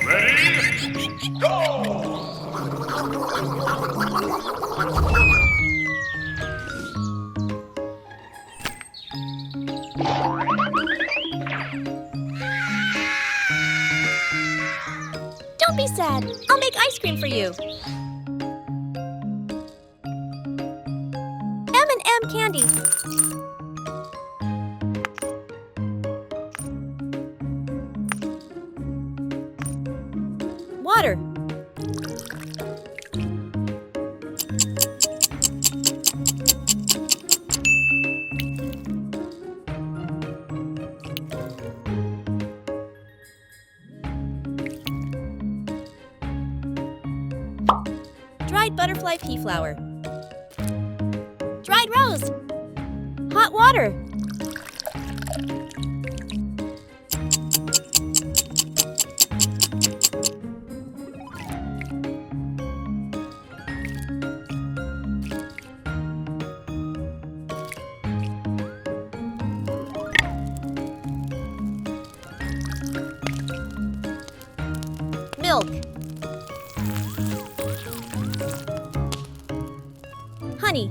Ready? Go! Don't be sad. I'll make ice cream for you. M&M candy. Water. Dried butterfly pea flower. Dried rose. Hot water. Milk. Honey.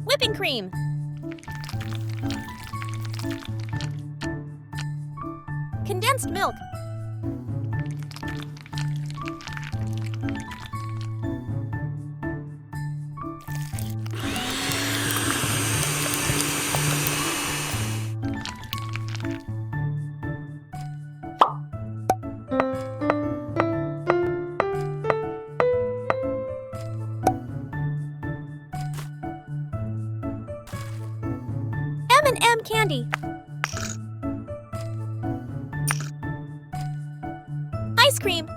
Whipping cream. Condensed milk. M&M candy. Ice cream.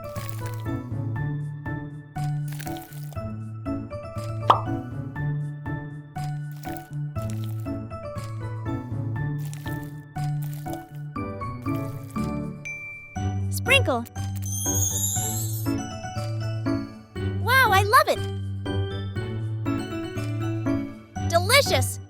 Sprinkle. Wow, I love it. Delicious.